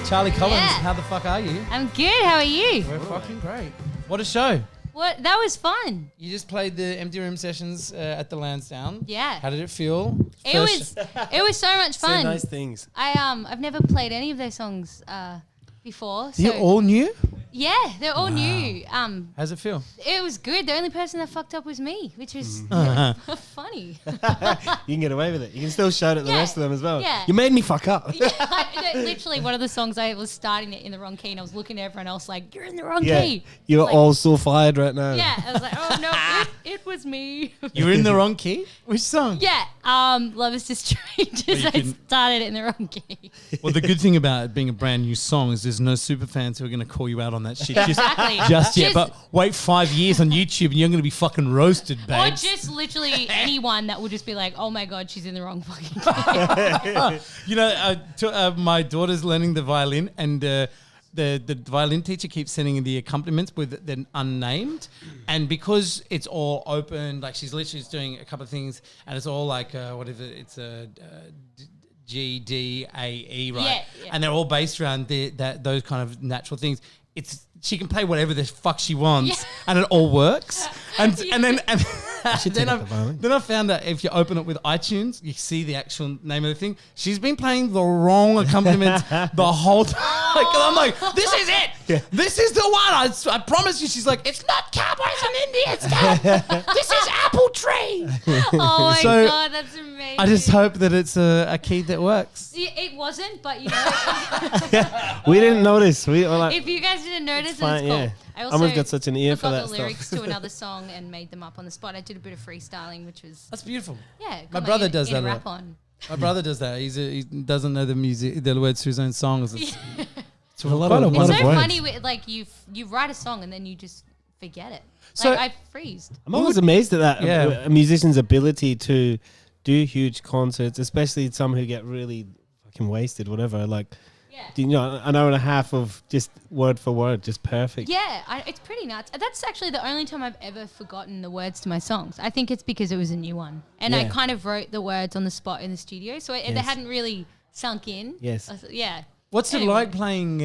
Charlie Collins, Yeah. how the fuck are you? I'm good. How are you? We're fucking great. What a show. What? That was fun. You just played the empty room sessions at the LANSDOWNE. Yeah. How did it feel? It was so much Say fun. nice things. I've never played any of those songs before. So You're all new? yeah, they're all new. How's it feel? It was good. The only person that fucked up was me, which was funny. You can get away with it. You can still shout at the Yeah. rest of them as well. Yeah. You made me fuck up. Literally, one of the songs I was starting it in the wrong key, and I was looking at everyone else like, "You're in the wrong Yeah. key." You're Like, all so fired right now. Yeah, I was like, "Oh no, it was me." You were in the wrong key? Which song? Yeah, Love Is to Strangers. I couldn't- started it in the wrong key. Well, the good thing about it being a brand new song is there's no super fans who are going to call you out on that shit Exactly. just yet. Just- But wait 5 years on YouTube and you're going to be fucking roasted, Or babe. just literally anyone that will just be like, "Oh my god, she's in the wrong fucking key." You know, my daughter's learning the violin, and the violin teacher keeps sending in the accompaniments with the unnamed, and because it's all open, like she's literally just doing a couple of things, and it's all like whatever it's a. G, D, A, E, right? Yeah. And they're all based around those kind of natural things. She can play whatever the fuck she wants, and it all works. And then take up the violin. then I found that if you open it with iTunes, you see the actual name of the thing. She's been playing the wrong accompaniment the whole time. I'm like, this is it. Yeah. This is the one. I promise you. She's like, it's not Cowboys and Indians, Dad. This is Apple Tree. Oh my So, god, that's amazing. I just hope that it's a key that works. It wasn't, but you know, We didn't notice. We were like, if you guys didn't notice, it's fine, cool. yeah. I also Almost got such an ear for forgot that the lyrics stuff. to another song and made them up on the spot. I did a bit of freestyling, which was That's beautiful. yeah. got My brother inner- does inner that a rap lot. on. My brother does that. He doesn't know the words to his own songs. It's a lot quite of- a lot It's of so words. funny, like you write a song and then you just forget it. So- Like I freezed. I'm always amazed at that. Yeah. A musician's ability to do huge concerts, especially some who get really fucking wasted, whatever. Like, Yeah. you know, an hour and a half of just word for word, just perfect. Yeah, it's pretty nuts. That's actually the only time I've ever forgotten the words to my songs. I think it's because it was a new one. And I Yeah. kind of wrote the words on the spot in the studio, so they Yes. hadn't really sunk in. Yes. Yeah. What's Anyway. it like playing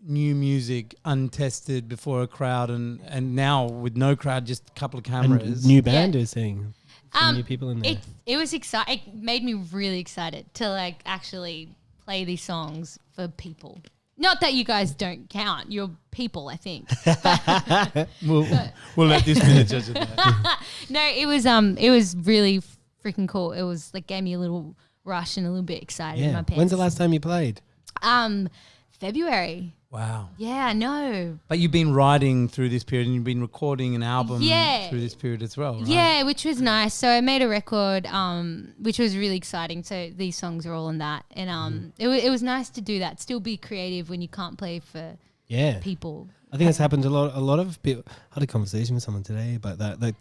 new music untested before a crowd and now with no crowd, just a couple of cameras? And new band is saying. Some new people in there. It was exciting. It made me really excited to like actually play these songs for people. Not that you guys don't count. You're people, I think. We'll let this be the judge of that. No, it was really freaking cool. It was like gave me a little rush and a little bit excited in my Yeah. pants. When's the last time you played? February. Wow. Yeah, I know. But you've been writing through this period and you've been recording an album Yeah. through this period as well, right? Yeah, which was nice. So I made a record, which was really exciting. So these songs are all on that, and it was nice to do that. Still be creative when you can't play for Yeah. people. I think it's happened a lot. A lot of people. I had a conversation with someone today about that. Like,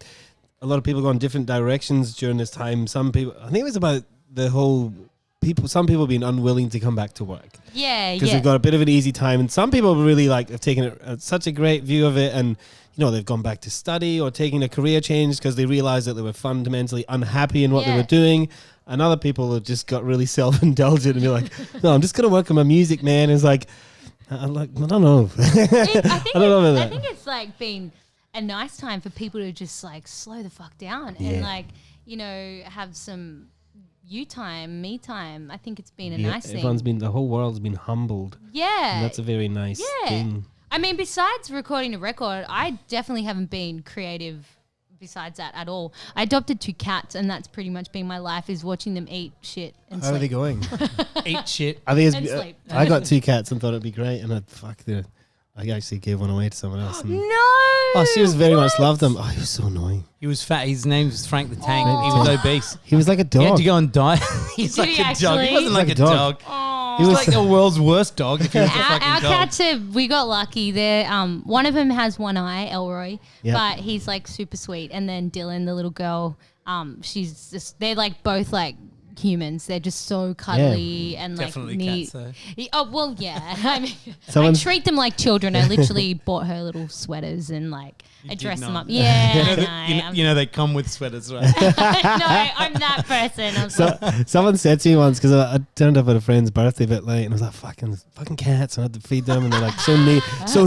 a lot of people go in different directions during this time. Some people. I think it was about the whole people. Some people being unwilling to come back to work Yeah, because yeah. they've got a bit of an easy time, and some people really like have taken such a great view of it, and you know they've gone back to study or taking a career change because they realized that they were fundamentally unhappy in what they Yeah. were doing. And other people have just got really self-indulgent and be like, "No, I'm just gonna work on my music, man." It's like, I'm like, I don't know. I think I don't know about I that. think it's like been a nice time for people to just like slow the fuck down Yeah. and like have some you time, me time. I think it's been a Yeah, nice thing. the whole world's been humbled. Yeah, And that's a very nice yeah. thing. I mean, besides recording a record, I definitely haven't been creative besides that at all. I adopted 2 cats, and that's pretty much been my life, is watching them eat shit and How are they sleep. going? Eat shit. I think And it's, sleep. I got 2 cats and thought it'd be great, and I actually gave one away to someone else. And No. oh, she was very much what? loved them. Oh, he was so annoying. He was fat. His name was Frank the Tank. Oh. He was obese. He was like a He had dog. to go and die. He's Did like he a dog. actually? He wasn't like, Like a a dog. dog. Oh. He was like the world's worst dog if he was a Our fucking dog. cats we got lucky. They're one of them has one eye, Elroy, Yep. but he's like super sweet. And then Dylan, the little girl, they're like both like humans. They're just so cuddly and like Definitely neat. cats, though. Oh well, yeah. I mean, I Someone- treat them like children. I literally bought her little sweaters and like I did dress them not. up. Yeah, You know, I that, know. you know they come with sweaters, right? No, I'm that person. I'm So someone said to me once, because I turned up at a friend's birthday a bit late, and I was like, fucking cats, and I had to feed them, and they're like so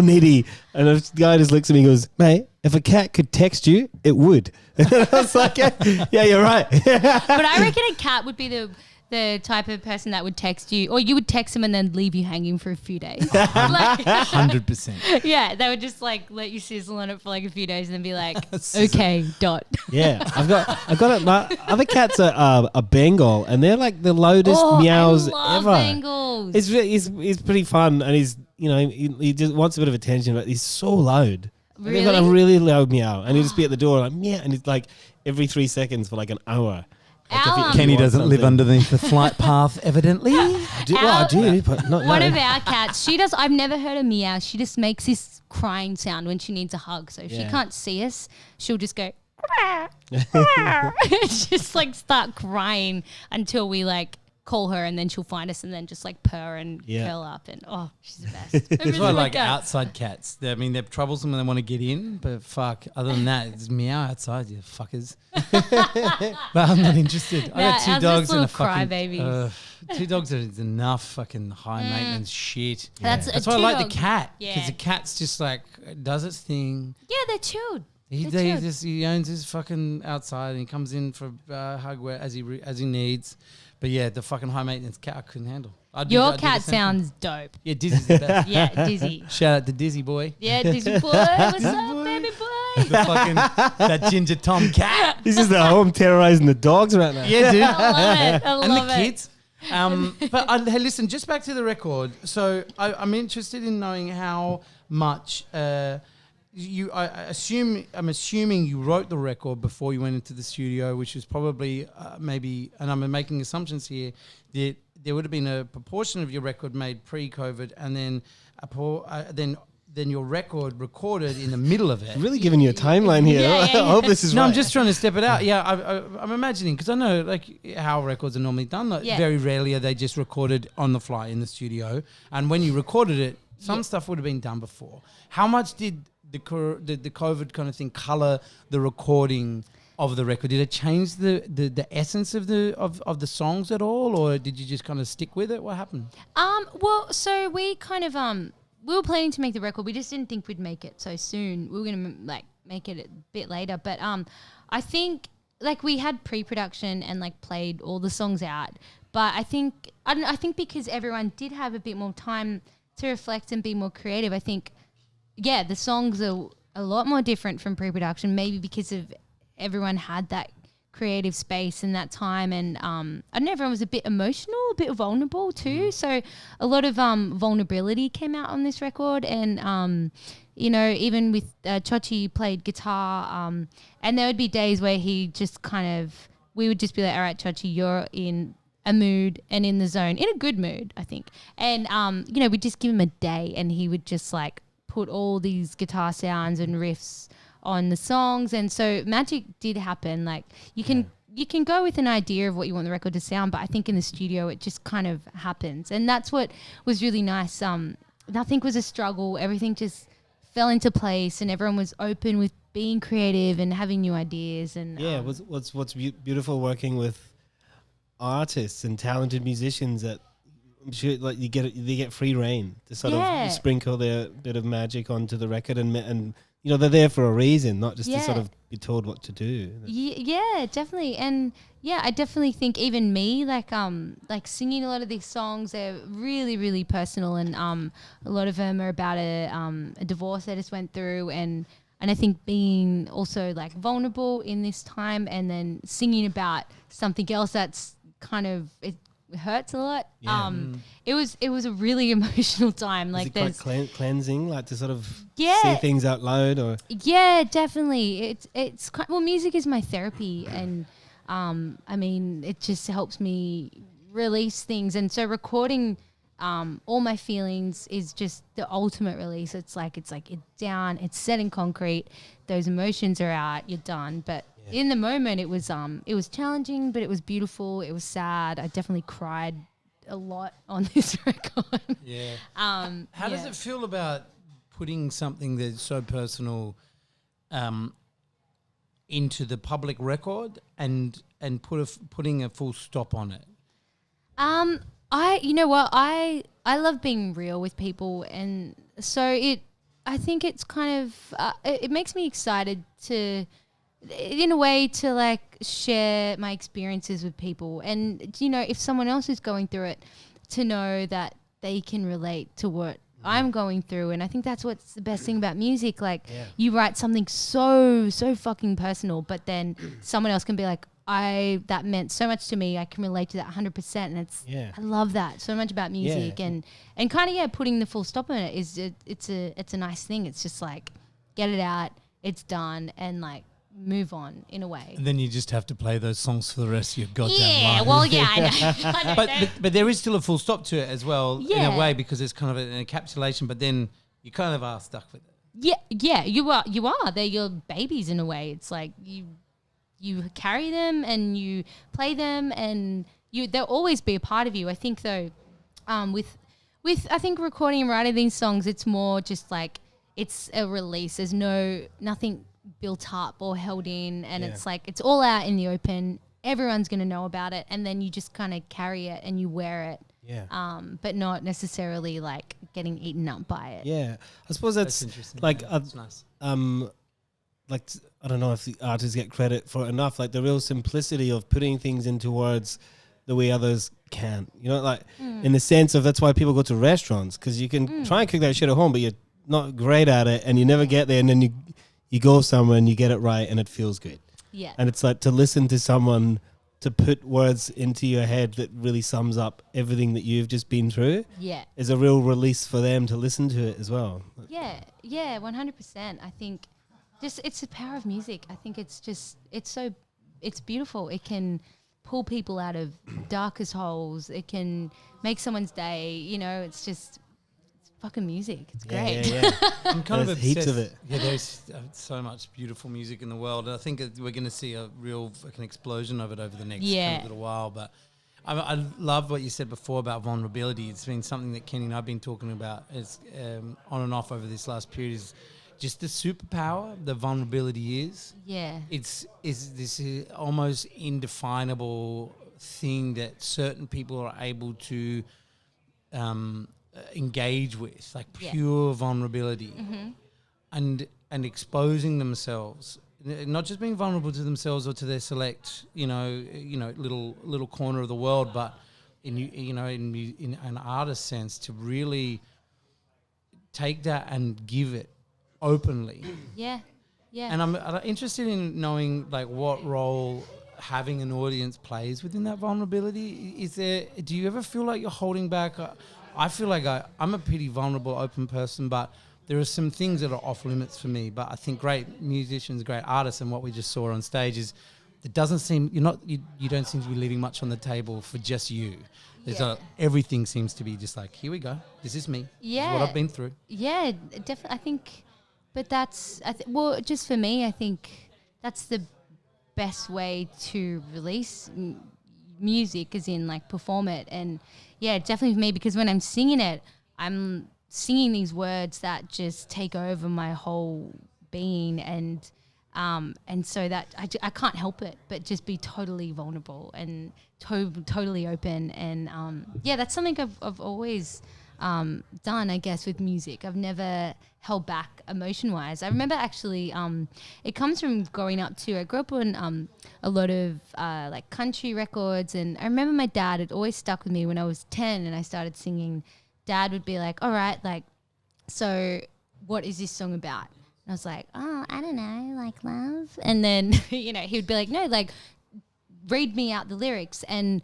needy. And the guy just looks at me and goes, mate, if a cat could text you, it would. And I was like, yeah, you're right. but I reckon a cat would be the type of person that would text you, or you would text them and then leave you hanging for a few days. Like, 100%. yeah, they would just like let you sizzle on it for like a few days and then be like, Sizzle. okay, dot. Yeah, I've got it. My other cat's a Bengal, and they're like the loudest meows I love ever. Bengals. It's really, he's pretty fun, and he just wants a bit of attention, but he's so loud. And they've got a Really? really loud meow, and he'll just be at the door like meow, and it's like every 3 seconds for like an hour. Like if Our, Kenny want doesn't live something. underneath the flight path, evidently. I do, but not One no. of our cats, she does. I've never heard a meow. She just makes this crying sound when she needs a hug. So if she Yeah. can't see us, she'll just go. Just like start crying until we like call her, and then she'll find us, and then just like purr and Yeah. curl up, and oh, she's the best. That's why I like outside cats. I mean, they're troublesome when they want to get in, but fuck, other than that, it's meow outside, you fuckers. But I'm not interested. I got Nah, two ours dogs just and a little fucking... crybabies. 2 dogs is enough fucking high maintenance shit. That's That's a why I two like dog. the cat. Because Yeah. the cat's just like, does its thing. Yeah, they're chilled. He, They're he, chilled. he owns his fucking outside, and he comes in for a hug as he needs. But yeah, the fucking high maintenance cat I couldn't handle. I'd do Your the cat same thing. sounds dope. Yeah, Dizzy's the best. Yeah, Dizzy. Shout out to Dizzy boy. Yeah, Dizzy boy. What's up, baby boy? The fucking that ginger Tom cat. He's just at home terrorizing the dogs right now. Yeah, dude. I love it. I And love the it. kids. Hey, listen, just back to the record. So I'm interested in knowing how much I'm assuming you wrote the record before you went into the studio, which was probably maybe, and I'm making assumptions here, that there would have been a proportion of your record made pre-COVID, and then then your record recorded in the middle of it. Really giving you a timeline here. Yeah, yeah, I hope this is No, right. I'm just trying to step it out. Yeah, I'm imagining, because I know like how records are normally done. Like, Yeah. very rarely are they just recorded on the fly in the studio. And when you recorded it, some stuff would have been done before. How much did the COVID kind of thing color the recording of the record? Did it change the essence of the songs at all, or did you just kind of stick with it? What happened? Well, so we kind of we were planning to make the record. We just didn't think we'd make it so soon. We were gonna like make it a bit later, but I think like we had pre-production and like played all the songs out. But I think because everyone did have a bit more time to reflect and be more creative, I think the songs are a lot more different from pre-production. Maybe because of everyone had that creative space and that time, and I don't know, everyone was a bit emotional, a bit vulnerable too. So a lot of vulnerability came out on this record, and even with Chochi played guitar, and there would be days where he just we would just be like, all right, Chochi, you're in a mood and in the zone, in a good mood, I think. And we'd just give him a day, and he would just like put all these guitar sounds and riffs on the songs. And so magic did happen. Like you can go with an idea of what you want the record to sound, but I think in the studio it just kind of happens, and that's what was really nice. Nothing was a struggle. Everything just fell into place, and everyone was open with being creative and having new ideas. And what's beautiful working with artists and talented musicians that I'm sure like they get free reign to sort of sprinkle their bit of magic onto the record, and they're there for a reason, not just to sort of be told what to do. Yeah, definitely. And I definitely think even me, like singing a lot of these songs, they're really, really personal, and a lot of them are about a divorce I just went through, and I think being also like vulnerable in this time, and then singing about something else that's kind of it hurts a lot. Yeah. It was a really emotional time. Is Like it quite cleansing, like to sort of Yeah. say things out loud, or Yeah, definitely. It's music is my therapy, and I mean, it just helps me release things, and so recording all my feelings is just the ultimate release. It's down, it's set in concrete. Those emotions are out, you're done. But In the moment, it was challenging, but it was beautiful. It was sad. I definitely cried a lot on this record. Yeah. How does it feel about putting something that's so personal into the public record and putting a full stop on it? You know what, I love being real with people, and so I think it's kind of it makes me excited to, in a way, to like share my experiences with people, and you know, if someone else is going through it, to know that they can relate to what I'm going through. And I think that's what's the best thing about music. Like you write something so fucking personal, but then someone else can be like, that meant so much to me. I can relate to that 100%. And I love that so much about music, and kind of, putting the full stop on it is, it's a nice thing. It's just like, get it out, it's done, and like move on in a way. And then you just have to play those songs for the rest of your goddamn life. Well, I know. But there is still a full stop to it as well, in Yeah. a way, because it's kind of an encapsulation, but then you kind of are stuck with it. Yeah, you are. They're your babies in a way. It's like you carry them and you play them, and they'll always be a part of you. I think though, with I think recording and writing these songs, it's more just like it's a release. There's nothing built up or held in, and it's like it's all out in the open. Everyone's gonna know about it, and then you just kind of carry it and you wear it. But not necessarily like getting eaten up by it. Yeah, I suppose that's interesting. like That's nice. like I don't know if the artists get credit for it enough. Like the real simplicity of putting things into words the way others can't. You know, like in the sense of that's why people go to restaurants, because you can try and cook that shit at home, but you're not great at it, and you never get there, and then you go somewhere and you get it right, and it feels good. Yeah. And it's like to listen to someone to put words into your head that really sums up everything that you've just been through. Yeah. Is a real release for them to listen to it as well. Yeah, 100%. I think just it's the power of music. I think it's beautiful. It can pull people out of darkest holes. It can make someone's day. You know, it's fucking music. It's great. Yeah. I'm kind of There's obsessed. heaps of it. Yeah, there's so much beautiful music in the world. I think we're going to see a real fucking explosion of it over the next kind of little while. But I love what you said before about vulnerability. It's been something that Kenny and I've been talking about on and off over this last period, is just the superpower that vulnerability is. Yeah. It's this almost indefinable thing that certain people are able to engage with, like pure vulnerability, and exposing themselves, not just being vulnerable to themselves or to their select, little corner of the world, but in an artist sense, to really take that and give it openly. Yeah. And I'm interested in knowing like what role having an audience plays within that vulnerability. Do you ever feel like you're holding back? I feel like I'm a pretty vulnerable, open person, but there are some things that are off limits for me. But I think great musicians, great artists, and what we just saw on stage is it doesn't seem you don't seem to be leaving much on the table for just you. Everything seems to be just like, here we go. This is me. Yeah. This is what I've been through. Yeah, definitely. I think, but that's just for me. I think that's the best way to release music, as in like perform it. And yeah, definitely for me, because when I'm singing it, I'm singing these words that just take over my whole being, and so that I can't help it but just be totally vulnerable and totally open. And that's something I've always done, I guess, with music. I've never held back emotion-wise. I remember actually, it comes from growing up too. I grew up on a lot of like country records, and I remember my dad, it always stuck with me when I was 10 and I started singing. Dad would be like, all right, like, so what is this song about? And I was like, oh, I don't know, like love. And then, he would be like, no, like, read me out the lyrics. And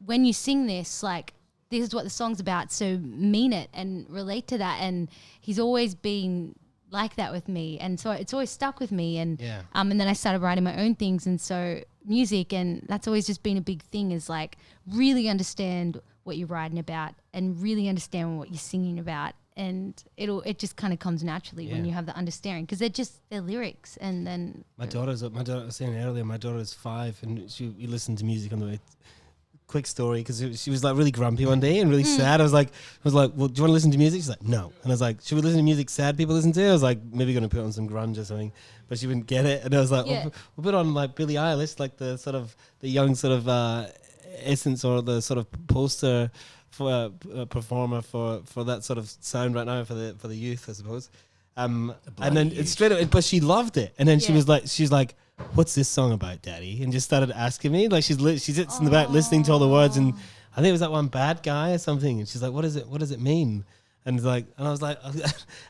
when you sing this, like, this is what the song's about, so mean it and relate to that. And he's always been like that with me, and so it's always stuck with me. And and then I started writing my own things, and so music, and that's always just been a big thing, is like really understand what you're writing about and really understand what you're singing about, it just kind of comes naturally when you have the understanding, because they're lyrics. And then my daughter I was saying earlier, my daughter is 5 and we listened to music on the way. Quick story, because she was like really grumpy one day and really sad. I was like, well, do you want to listen to music? She's like, no. And I was like, should we listen to music sad people listen to? I was like, maybe going to put on some grunge or something, but she wouldn't get it. And I was like, we'll put on like Billie Eilish, like the sort of the young sort of essence, or the sort of poster for performer for that sort of sound right now for the youth, I suppose. And then it's straight away, but she loved it. And then she's like, what's this song about, Daddy? And just started asking me. Like she sits in the back listening to all the words, and I think it was that one bad guy or something. And she's like, what is it? What does it mean? And I was like,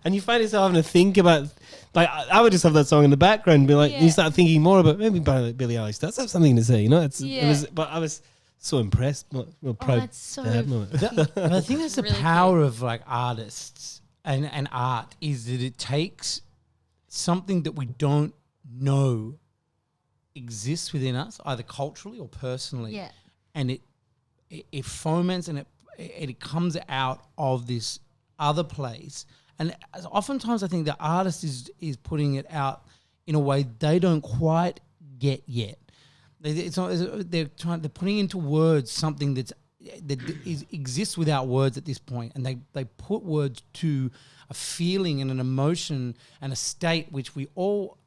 and you find yourself having to think about, like, I would just have that song in the background and be like, you start thinking more about maybe Billie Eilish does have something to say, you know? But I was so impressed, proud. That's so I think that's the power of like artists and art, is that it takes something that we don't know exists within us, either culturally or personally, and it foments and it comes out of this other place. And oftentimes I think the artist is putting it out in a way they don't quite get yet. They're putting into words something that exists without words at this point, and they put words to a feeling and an emotion and a state which we all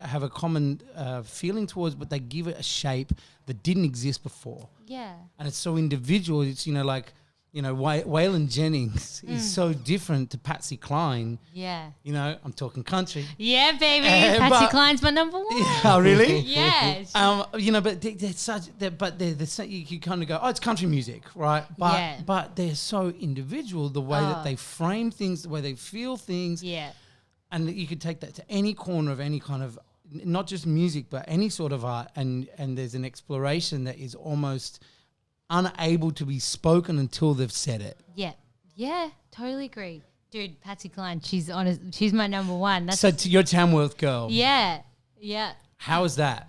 have a common feeling towards, but they give it a shape that didn't exist before. Yeah. And it's so individual. It's, Waylon Jennings is so different to Patsy Cline. Yeah. I'm talking country. Yeah, baby. Patsy Cline's my number 1. Oh, really? Yeah. But they're such, you kind of go, oh, it's country music, right? But they're so individual, the way that they frame things, the way they feel things. Yeah. And you could take that to any corner of any kind of, not just music, but any sort of art. And there's an exploration that is almost unable to be spoken until they've said it. Yeah. Yeah, totally agree. Dude, Patsy Cline, she's my number 1. So to your Tamworth girl. Yeah. Yeah. How was that?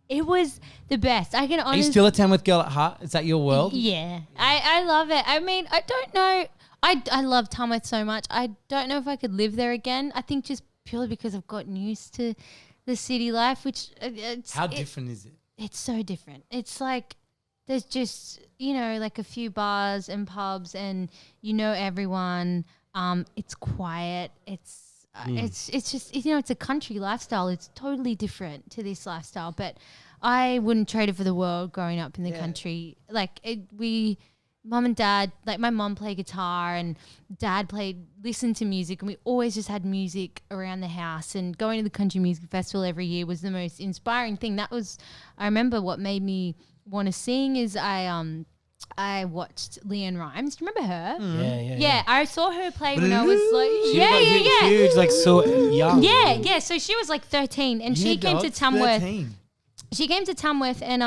It was the best. I can honestly... Are you still a Tamworth girl at heart? Is that your world? Yeah. I love it. I mean, I don't know. I love Tamworth so much. I don't know if I could live there again. I think just purely because I've gotten used to the city life, which... How different is it? It's so different. It's like there's just, like a few bars and pubs and everyone. It's quiet. It's just, it's a country lifestyle. It's totally different to this lifestyle. But I wouldn't trade it for the world growing up in the country. Like Mum and Dad, like my mum played guitar and Dad listened to music, and we always just had music around the house, and going to the country music festival every year was the most inspiring thing. I remember what made me want to sing is I watched Leanne Rimes. Do you remember her? Yeah, I saw her play when I was like, huge, like so young. Yeah. So she was like 13 and she came to Tamworth. 13. She came to Tamworth and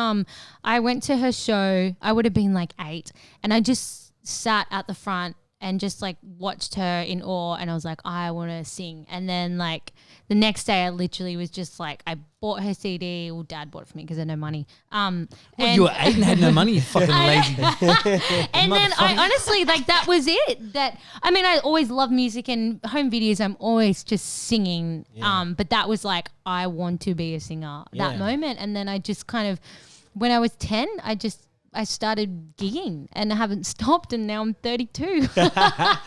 I went to her show. I would have been like 8, and I just sat at the front and just like watched her in awe, and I was like, I want to sing. And then like the next day I literally was just like, I bought her CD. Well, Dad bought it for me because I had no money. You were 8 and had no money, you fucking lazy. And then I honestly, like, that was it. I always love music, and home videos I'm always just singing. But that was like, I want to be a singer that moment. And then I just kind of, when I was 10, I started gigging and I haven't stopped, and now I'm 32.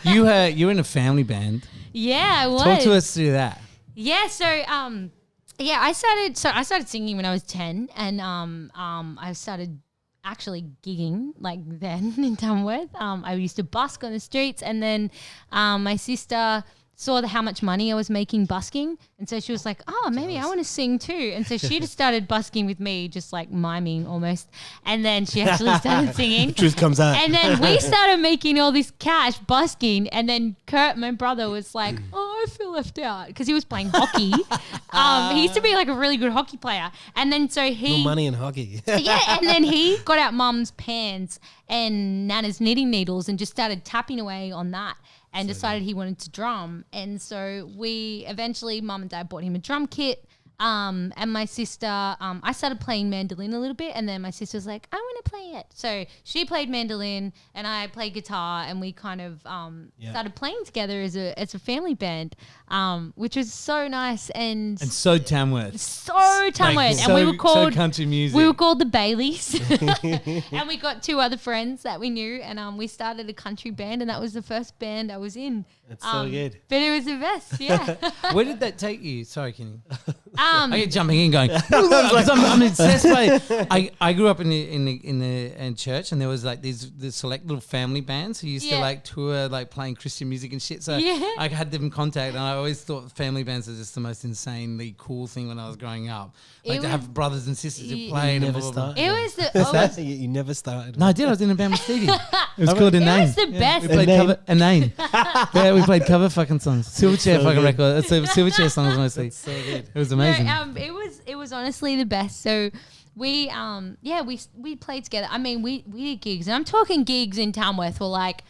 You're in a family band. Yeah, I was. Talk to us through that. Yeah, so I started singing when I was 10, and I started actually gigging like then in Tamworth. I used to busk on the streets, and then my sister saw how much money I was making busking, and so she was like, oh, maybe I want to sing too. And so she just started busking with me, just like miming almost, and then she actually started singing. Truth comes out. And then we started making all this cash busking, and then Kurt, my brother, was like, oh, I feel left out, because he was playing hockey. He used to be like a really good hockey player, and then so he... No money in hockey. Yeah, and then he got out Mum's pans and Nana's knitting needles and just started tapping away on that, and decided he wanted to drum. And so we eventually, Mum and Dad bought him a drum kit. And my sister, I started playing mandolin a little bit, and then my sister was like, I want to play it. So she played mandolin and I played guitar, and we kind of started playing together as a family band, which was so nice and so Tamworth. So Tamworth. And we were called country music. We were called the Baileys. And we got 2 other friends that we knew, and we started a country band, and that was the first band I was in. That's so good. But it was the best, yeah. Where did that take you? Sorry, Kenny. I get jumping in, going. I'm obsessed by. I grew up in church, and there was like these select little family bands who used to like tour, like playing Christian music and shit. So I had them in contact, and I always thought family bands are just the most insanely cool thing when I was growing up. Like to have brothers and sisters who played. You never started. It was the You never started. No, I did. I was in a band with Stevie. It was called A Name. It was the best. We played cover A Name. Yeah, we played cover fucking songs. Silverchair fucking record. It's Silverchair songs mostly. So good. It was amazing. No, it was honestly the best. So we played together. I mean, we did gigs, and I'm talking gigs in Tamworth were like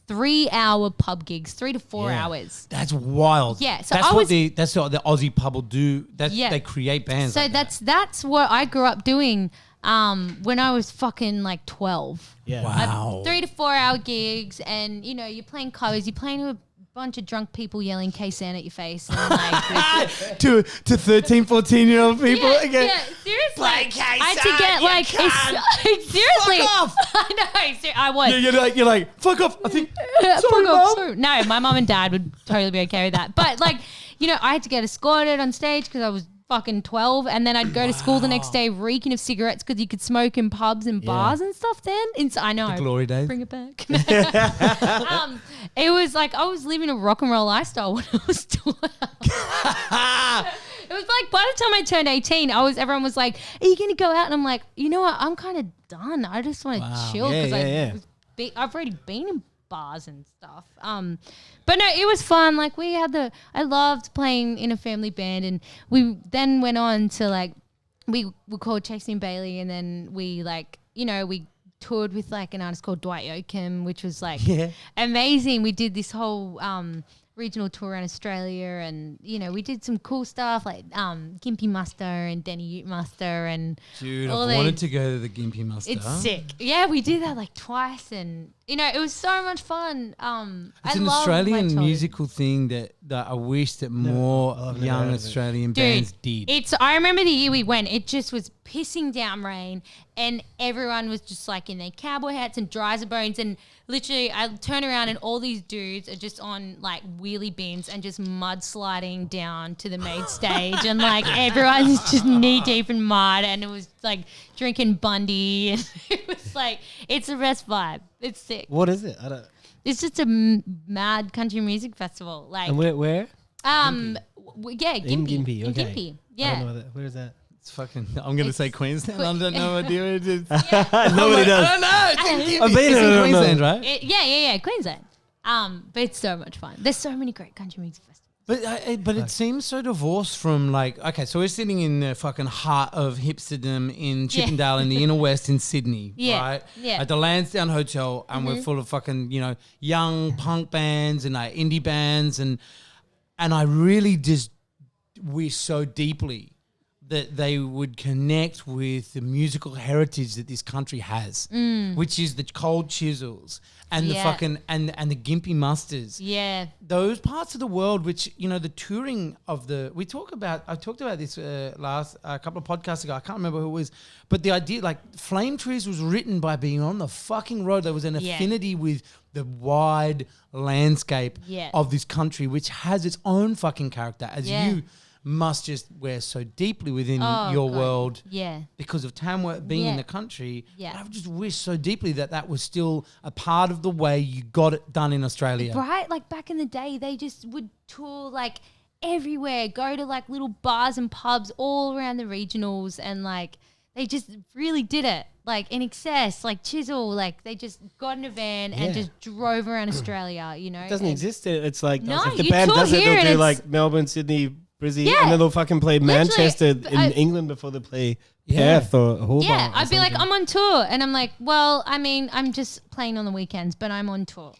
3-hour pub gigs, 3 to 4 hours. That's wild. Yeah, so that's what the Aussie pub will do. They create bands. So like that's what I grew up doing when I was fucking like 12. Yeah. Wow. 3 to 4 hour gigs, and you're playing covers, you're playing to a bunch of drunk people yelling K-San at your face, and like to 13, 14-year-old people again. Yeah, seriously. Play K-San, I had to get like seriously. Fuck off. I know. I was. Yeah, you're like fuck off. I think. Sorry, Fuck off. Mom. No, my mum and dad would totally be okay with that. But like, I had to get escorted on stage because I was fucking 12, and then I'd go to school the next day reeking of cigarettes because you could smoke in pubs and bars and stuff then. I know. The glory days. Bring it back. It was like I was living a rock and roll lifestyle when I was 12. It was like by the time I turned 18, everyone was like, are you going to go out? And I'm like, you know what? I'm kind of done. I just want to chill because I've already been in bars and stuff. But no, it was fun. Like I loved playing in a family band, and we then went on to like, we were called Chasing Bailey, and then we we toured with like an artist called Dwight Yoakam, which was like amazing. We did this whole regional tour around Australia, and we did some cool stuff like Gimpy Muster and Denny Ute Muster, and dude, I wanted to go to the Gimpy Muster. It's sick. Yeah, we did that like twice, and it was so much fun. It's an Australian musical thing that I wish that more young Australian bands did. I remember the year we went, it just was pissing down rain, and everyone was just like in their cowboy hats and dryzer bones, and literally I turn around and all these dudes are just on like wheelie bins and just mudsliding down to the main stage, and like everyone's just knee deep in mud, and it was like drinking Bundy, and it was like, it's the best vibe. It's sick. What is it? It's just a mad country music festival. Like, and where? Gimpy. In Gimpy, okay. In Gimpy, yeah. I don't know that. Where is that? It's fucking. I'm gonna say Queensland. I don't know idea where it is. Nobody does. I don't know. It's I've been in in Queensland, right? Yeah, Queensland. But it's so much fun. There's so many great country music festivals. But it seems so divorced from like, okay, so we're sitting in the fucking heart of hipsterdom in Chippendale in the inner west in Sydney, right? Yeah. At the Lansdowne Hotel, and we're full of fucking, young punk bands and like indie bands, and I really just wish so deeply that they would connect with the musical heritage that this country has, which is the Cold Chisels and the fucking and the Gimpy Musters. Yeah. Those parts of the world, which, the touring of I talked about this last couple of podcasts ago. I can't remember who it was, but the idea, like, Flame Trees was written by being on the fucking road. There was an affinity with the wide landscape of this country, which has its own fucking character, as you must just wear so deeply within your world because of Tamworth being in the country. Yeah. I just wish so deeply that was still a part of the way you got it done in Australia. Right? Like back in the day, they just would tour like everywhere, go to like little bars and pubs all around the regionals, and like they just really did it. Like in excess, like Chisel, like they just got in a van and just drove around Australia, It doesn't exist. It's like, No, if the you band tour does it, here they'll and do it's- like Melbourne, Sydney, Brisbane, Yeah. and then they'll fucking play Manchester Literally, in England before they play Yeah. Perth or Hobart. Yeah, or I'd be like, something. I'm on tour. And I'm like, well, I mean, I'm just playing on the weekends, but I'm on tour.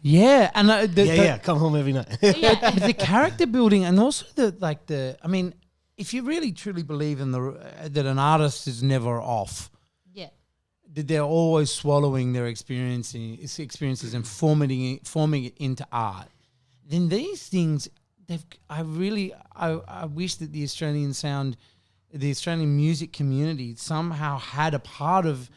Yeah, and yeah, come home every night. the character building, and also if you really truly believe in that an artist is never off, that they're always swallowing their experiences and forming it into art, then these things, I wish that the Australian music community somehow had a part of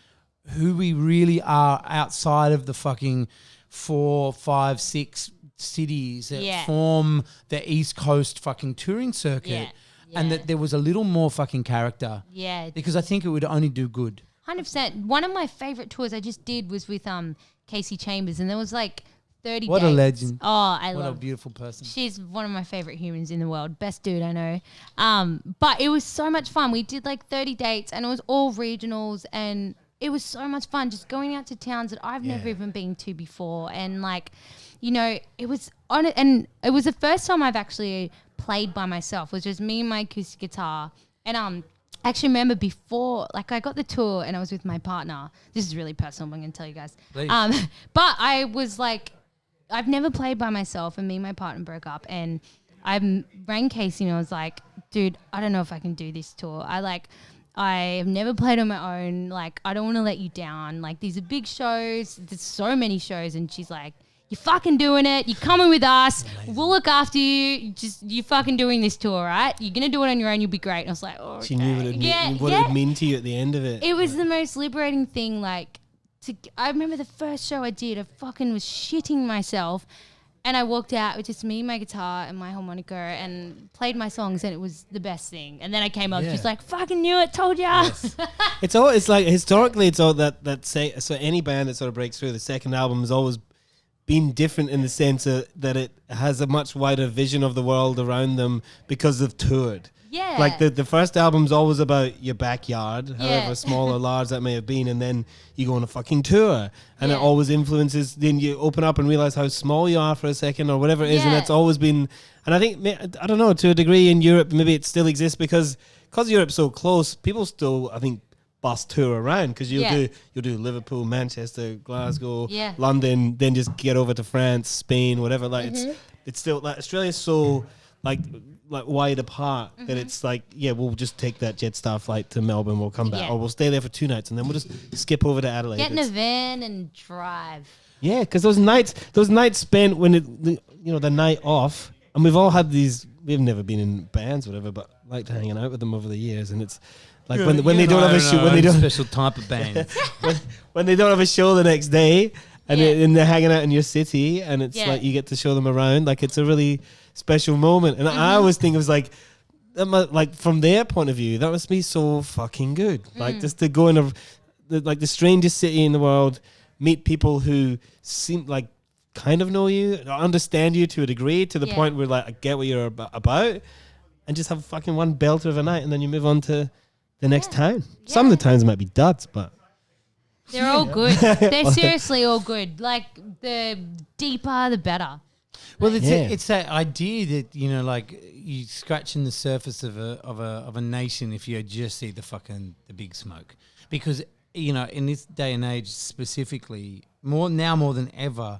who we really are outside of the fucking 4, 5, 6 cities that form the East Coast fucking touring circuit, and that there was a little more fucking character. Yeah, because I think it would only do good. 100%. One of my favorite tours I just did was with Casey Chambers, and there was like 30 What dates. a legend. Oh, I love. What a beautiful person. She's one of my favorite humans in the world. Best dude I know. But it was so much fun. We did like 30 dates, and it was all regionals, and it was so much fun just going out to towns that I've never even been to before. And like, you know, it was on it, and it was the first time I've actually played by myself. It was just me and my acoustic guitar. And I actually remember before, like I got the tour and I was with my partner. This is really personal, but I'm going to tell you guys. But I was like, I've never played by myself, and me and my partner broke up, and I rang Casey and I was like, dude, I don't know if I can do this tour. I have never played on my own. Like, I don't want to let you down. Like, these are big shows. There's so many shows. And she's like, you're fucking doing it. You're coming with us. Amazing. We'll look after you. You're fucking doing this tour, right? You're going to do it on your own. You'll be great. And I was like, oh, okay. She knew what it would mean to you at the end of it. It was the most liberating thing. Like, I remember the first show I did, I fucking was shitting myself. And I walked out with just me, my guitar, and my harmonica, and played my songs, and it was the best thing. And then I came up, just like, fucking knew it, told ya. Yes. It's like, historically, it's all so any band that sort of breaks through, the second album has always been different in the sense that it has a much wider vision of the world around them because they've toured. Yeah. Like the first album's always about your backyard, however small or large that may have been, and then you go on a fucking tour, and it always influences. Then you open up and realize how small you are for a second, or whatever it is, and that's always been. And I think, I don't know, to a degree in Europe, maybe it still exists because Europe's so close. People still, I think, bus tour around because you'll do Liverpool, Manchester, Glasgow, London, then just get over to France, Spain, whatever. Like it's still like Australia's so like wide apart that it's like, we'll just take that Jetstar flight to Melbourne, we'll come back, or we'll stay there for 2 nights and then we'll just skip over to Adelaide. Get in a van and drive. Yeah, because those nights spent when the night off, and we've all had these. We've never been in bands, whatever, but liked hanging out with them over the years, and it's like when they don't have a show, when they don't special type of band, when they don't have a show the next day, and they're hanging out in your city, and it's like you get to show them around. Like it's a really special moment, and I always think it was like from their point of view, that must be so fucking good. Like just to go in the strangest city in the world, meet people who seem like kind of know you, understand you to a degree, to the point where like I get what you're about, and just have fucking one belter of a night, and then you move on to the next town. Some of the towns might be duds, but they're all good. They're seriously all good. Like the deeper, the better. Well, it's that idea that like you scratching the surface of a nation if you just see the big smoke, because in this day and age specifically, more than ever,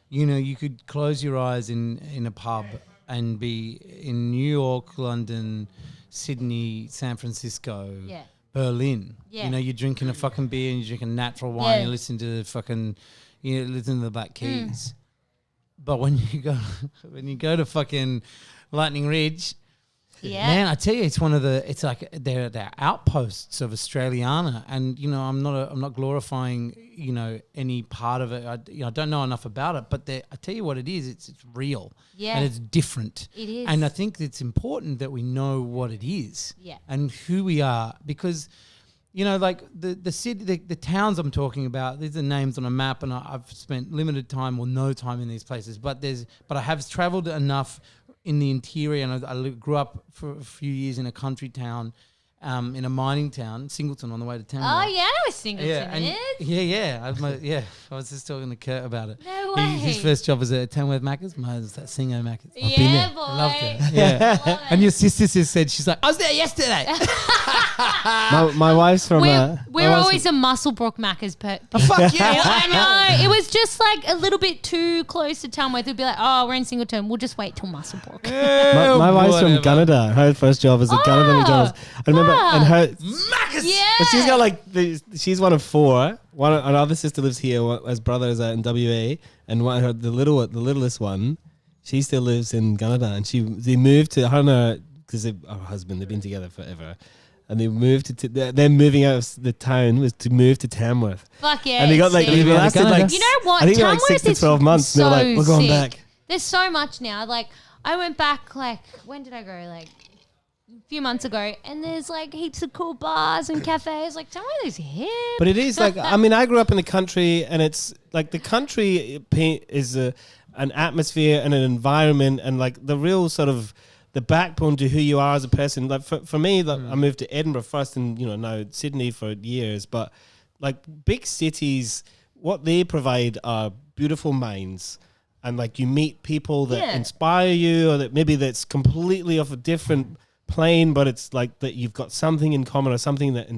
you could close your eyes in a pub and be in New York, London, Sydney, San Francisco, Berlin. Yeah. You're drinking a fucking beer and you're drinking natural wine. You listen to listen to the Black Keys. But when you go to fucking Lightning Ridge, man, I tell you, it's like they're outposts of Australiana, and I'm not glorifying any part of it. I don't know enough about it, but I tell you what it is. It's real, and it's different. It is, and I think it's important that we know what it is, and who we are, because like the city, the towns I'm talking about, these are names on a map, and I've spent limited time or no time in these places, but I have travelled enough in the interior, and I grew up for a few years in a country town, in a mining town, Singleton, on the way to town. Oh yeah, I know what Singleton is. I was just talking to Kurt about it. No way. His first job was at Tamworth Macca's. Mine was at Singo Macca's. Yeah, boy. I loved it. Yeah. And your sister said, she's like, I was there yesterday. My wife's from. We're always a Musselbrook Macca's Fuck yeah. I know. It was just like a little bit too close to Tamworth. We'd be like, oh, we're in Singleton. We'll just wait till Musselbrook. My wife's from Canada. Her first job was at Canada McDonald's. I remember, and her. Macca's. Yeah. But she's got like she's one of four. Another sister lives here. As brothers in WA, and the littlest one, she still lives in Canada. And they moved to her because her husband, they've been together forever. And they moved to they're moving out of the town was to move to Tamworth. Fuck yeah. And they got like they lasted like you know what? I think Tamworth like 6 to 12 months. So and they were like, we're going sick. back. There's so much now. Like I went back like when did I go? Like a few months ago, and there's like heaps of cool bars and cafes. Like Tamworth is hip. But it is like I mean I grew up in the country, and it's like the country is an atmosphere and an environment, and like the real sort of the backbone to who you are as a person. Like for me, like I moved to Edinburgh first, and now Sydney for years. But like big cities, what they provide are beautiful minds, and like you meet people that inspire you, or that maybe that's completely off a different plane, but it's like that you've got something in common or something that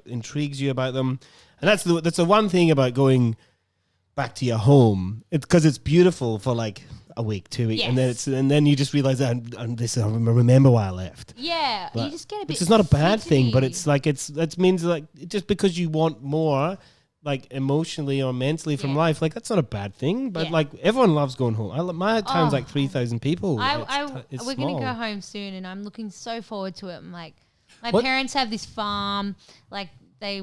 intrigues you about them. And that's the one thing about going back to your home, because it's beautiful for like a week, 2 weeks, and then you just realize that and this I remember why I left. Yeah, But you just get a bit. It's not a bad thing, but fidgety. it's like it means like just because you want more, like emotionally or mentally from life, like that's not a bad thing. But like everyone loves going home. My town's like 3,000 people. It's we're small. gonna go home soon, and I'm looking so forward to it. I'm like, my What? parents have this farm. Like they,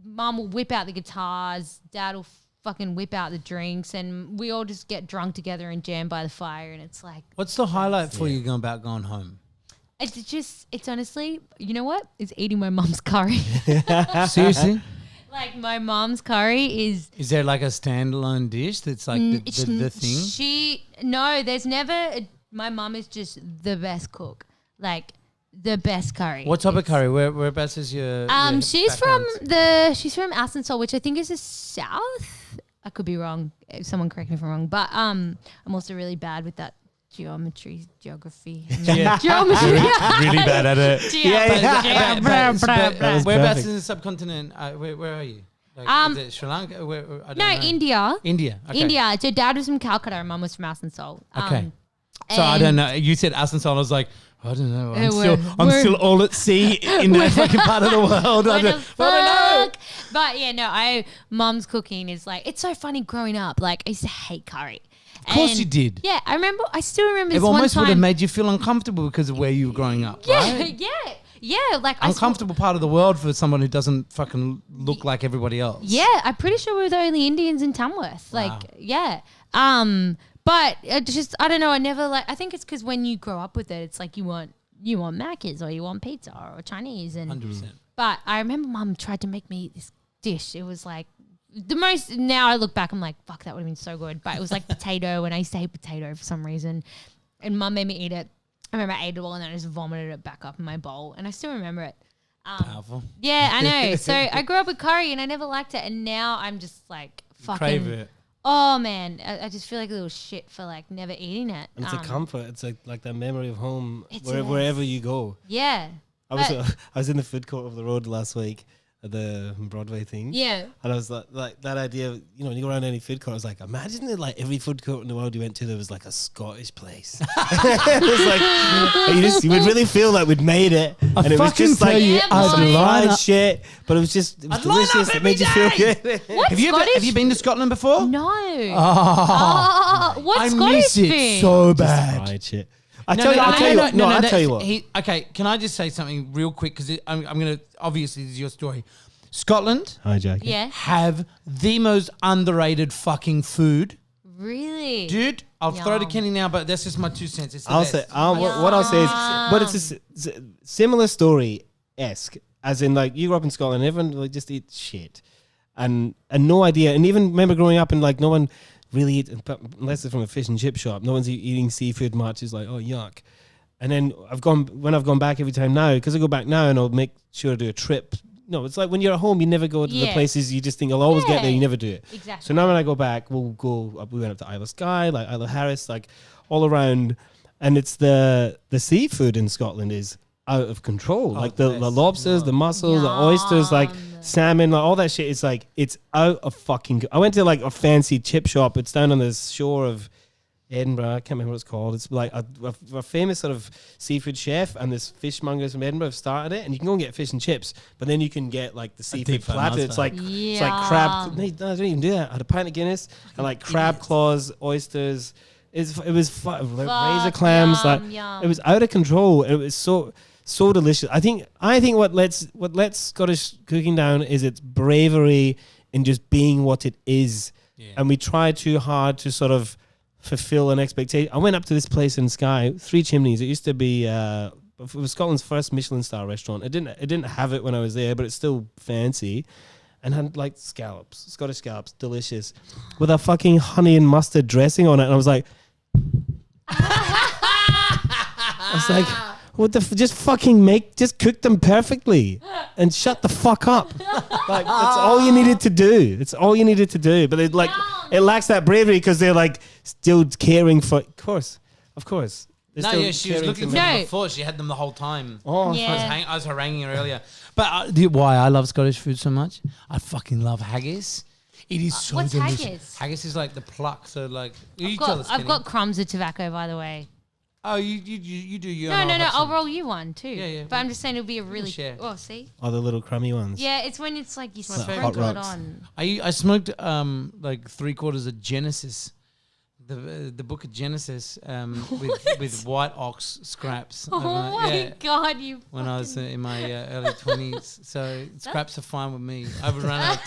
mum will whip out the guitars, dad will fucking whip out the drinks, and we all just get drunk together and jam by the fire, and it's like What's the highlight for you about going home? it's honestly, you know what? It's eating my mum's curry. Seriously? Like my mum's curry is Is there like a standalone dish that's like the thing? There's never. My mum is just the best cook. Like the best curry. What type of curry? Whereabouts is your She's background? she's from LANSDOWNE, which I think is the south. I could be wrong. Someone correct me if I'm wrong. But I'm also really bad with that geography. Geometry. Really bad at it. But Whereabouts in the subcontinent? Where are you? Like, is it Sri Lanka? I don't know. India. India. Okay. India. So dad was from Calcutta and mum was from LANSDOWNE. Okay. So I don't know. You said Asansol. I was like, I don't know. I'm we're- still all at sea in that fucking part of the world. I don't know. But yeah, mum's cooking is like, it's so funny growing up. Like I used to hate curry. Of course you did. Yeah, I still remember It this one almost would time. have made you feel uncomfortable because of where you were growing up, right? Yeah. Like Uncomfortable part of the world for someone who doesn't fucking look like everybody else. Yeah, I'm pretty sure we're the only Indians in Tamworth. Like, Wow. yeah. But I don't know. I think it's because when you grow up with it, it's like you want Macca's or you want pizza or Chinese. 100%. But I remember mum tried to make me eat this dish. It was like now I look back, I'm like, fuck, that would have been so good. But it was like potato, and I used to hate potato for some reason. And mum made me eat it. I remember I ate it all and then I just vomited it back up in my bowl. And I still remember it. Powerful. Yeah, I know. So I grew up with curry and I never liked it. And now I'm just like fucking. Crave it. Oh, man. I just feel like a little shit for like never eating it. And it's a comfort. It's like that memory of home It wherever you go. Yeah. I was in the food court of the road last week at the Broadway thing. Yeah. And I was like that idea of, when you go around any food court, I was like, imagine that like every food court in the world you went to, there was like a Scottish place. It was like, you would really feel like we'd made it. And it was just like, fried shit, but it was delicious. It made you feel good. What Have you been to Scotland before? No. Oh, What's I Scottish miss it thing? so Just bad. fried shit. I'll tell you what. Okay, can I just say something real quick? Because I'm going to, obviously, this is your story. Scotland Hi, Jackie. Yeah. have the most underrated fucking food. Really? Dude, I'll throw to Yum. Kenny now, but that's just my 2 cents. It's the I'll best. say what I'll say is, but it's a similar story-esque, as in like you grew up in Scotland, everyone like just eat shit, and no idea, and even remember growing up and like no one really eat, unless it's from a fish and chip shop, no one's eating seafood much. It's like, oh yuck. And then when I've gone back every time now, because I go back now and I'll make sure to do a trip. No, it's like when you're at home, you never go to the places you just think I'll always get there. You never do it. Exactly. So now when I go back, we went up to Isle of Skye, like Isle of Harris, like all around. And it's the seafood in Scotland is out of control. Oh, Like the that's lobsters, the mussels, the oysters, like salmon, like all that shit. It's like it's out of fucking. I went to like a fancy chip shop. It's down on the shore of Edinburgh. I can't remember what it's called. It's like a famous sort of seafood chef, and this fishmongers from Edinburgh have started it. And you can go and get fish and chips, but then you can get like the seafood deep fried platter. mustard. It's like crab. No, I don't even do that. I had a pint of Guinness and like crab claws, oysters. It was razor clams. Yum. It was out of control. It was so delicious. I think what lets Scottish cooking down is its bravery in just being what it is. Yeah. And we try too hard to sort of fulfill an expectation. I went up to this place in Skye, Three Chimneys. It used to be it was Scotland's first Michelin star restaurant. It didn't have it when I was there, but it's still fancy. And had like scallops, Scottish scallops, delicious, with a fucking honey and mustard dressing on it. And I was like, what the just cook them perfectly and shut the fuck up. Like that's all you needed to do. It's all you needed to do. But it lacks that bravery because they're like still caring for. Of course. She was looking for them before. She had them the whole time. Oh, Yeah. I was haranguing her earlier. But why I love Scottish food so much? I fucking love haggis. It is so what's delicious. haggis? Haggis is like the pluck. So like I've got crumbs of tobacco, by the way. Oh, you do your. No. I'll roll you one too. Yeah. But I'm just saying it'll be a really. share. Oh, see. Oh, the little crummy ones. Yeah, it's when it's like you my favorite. sprinkle it Hot rocks. on. I smoked like 3/4 of Genesis, the book of Genesis, with white ox scraps. Oh my god, you. When I was in my early 20s, so scraps are fine with me. I would run out of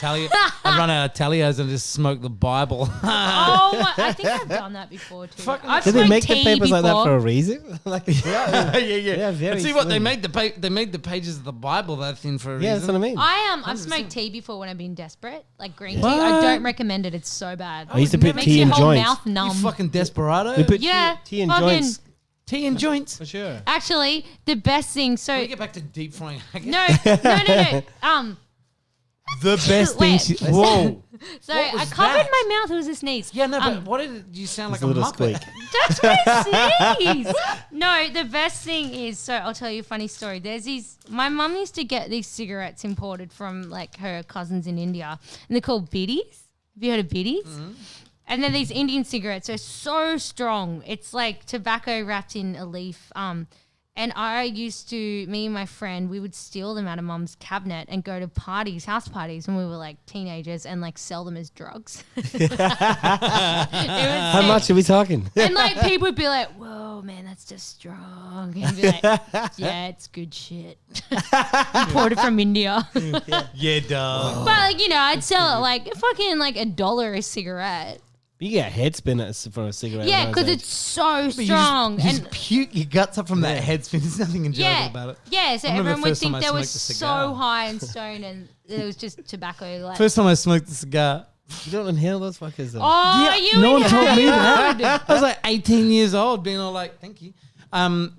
Talios and just smoke the Bible. I think I've done that before too. I've Did they smoked make the tea papers like that before. for a reason? yeah. very And see what they slim. made they made the pages of the Bible that thin for a reason. Yeah, that's what I mean. I've smoked tea before when I've been desperate, like green tea. I don't recommend it. It's so bad. I used to put Makes tea your in whole joints. mouth numb. You fucking desperado. We put Yeah, tea in fucking- joints. Tea and joints. For sure. Actually, the best thing. So Can we get back to deep frying haggis? no. The best thing. Wait. Whoa. So What was I covered that? my mouth. It was a sneeze. Yeah, no, but what did it, you sound like It's a little muppet? squeak. That's my sneeze. No, the best thing is, so I'll tell you a funny story. There's these, my mum used to get these cigarettes imported from like her cousins in India, and they're called biddies. Have you heard of biddies? Mm-hmm. And then these Indian cigarettes are so strong. It's like tobacco wrapped in a leaf. And me and my friend, we would steal them out of mum's cabinet and go to parties, house parties, when we were like teenagers and like sell them as drugs. How much are we talking? And like people would be like, "Whoa, man, that's just strong." And be like, "Yeah, it's good shit." Imported from India. Yeah, duh. But like, I'd sell it like fucking like $1 a cigarette. You get a head spin for a cigarette. Yeah, when I was because age. it's so But strong. You just puke your guts up from that head spin. There's nothing enjoyable about it. Yeah, so I remember everyone the would first time think I they were smoked a so cigar. high and stoned and it was just tobacco. Like, First time I smoked a cigar. You don't inhale those fuckers though. oh, you no one told me inhaled. that. I was like 18 years old, being all like, "Thank you,"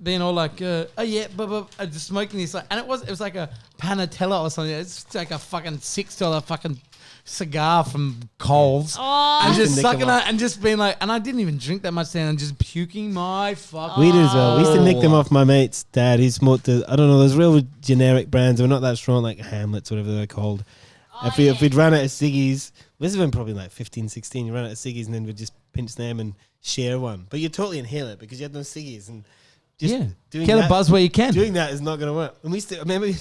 being all like, "Oh yeah," but just smoking this, like, and it was like a Panatella or something. It's like a fucking $6 fucking cigar from Coles. Oh. And just Nick sucking them it up. and just being like, and I didn't even drink that much then, and just puking my fuck. We did as well. We used to nick them off my mate's dad. He smoked I don't know, those real generic brands. They're not that strong, like Hamlets, whatever they're called. If we'd run out of ciggies, this has been probably like 15, 16, you run out of ciggies and then we'd just pinch them and share one. But you totally inhale it because you had no ciggies. And just doing Get that, a buzz where you can. doing that is not going to work. And we I remember we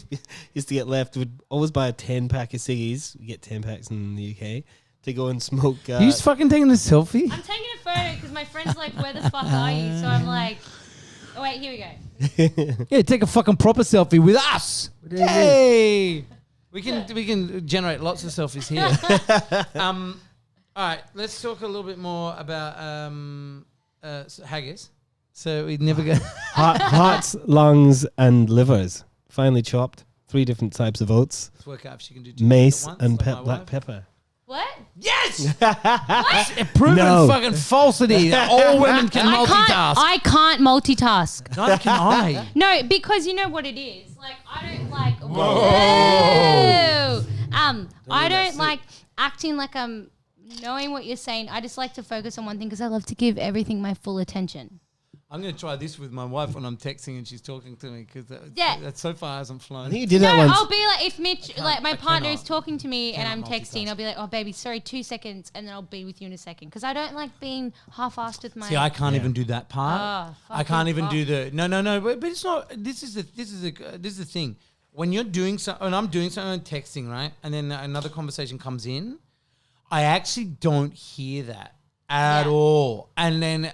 used to get left, we'd always buy a 10-pack of ciggies. We get 10 packs in the UK to go and smoke. You just fucking taking a selfie? I'm taking a photo because my friend's like, "Where the fuck are you?" So I'm like, "Oh wait, here we go." Yeah, take a fucking proper selfie with us. Hey, we can generate lots of selfies here. All right, let's talk a little bit more about haggis. So we'd never go. Hearts, lungs, and livers. Finely chopped. 3 different types of oats. Let's work out if she can do 2 Mace at once, and like my black wife. pepper. What? Yes, proven No. fucking falsity. That all women can multitask. I can't multitask. Neither can I. No, because you know what it is. Like I don't like. Whoa. I don't like acting like I'm knowing what you're saying. I just like to focus on one thing because I love to give everything my full attention. I'm going to try this with my wife when I'm texting and she's talking to me because Yeah. that so far hasn't flown. I think you did No, that once. I'll be like, if Mitch, like my I partner is cannot- talking to me and I'm cannot texting, multitask. I'll be like, oh, baby, sorry, 2 seconds, and then I'll be with you in a second. Because I don't like being half-assed with my... See, I can't Yeah. even do that part. I fucking can't even fuck. do the no. But it's not. This is the thing. When you're doing something, when I'm doing something, I'm texting, right, and then another conversation comes in, I actually don't hear that at Yeah. all, and then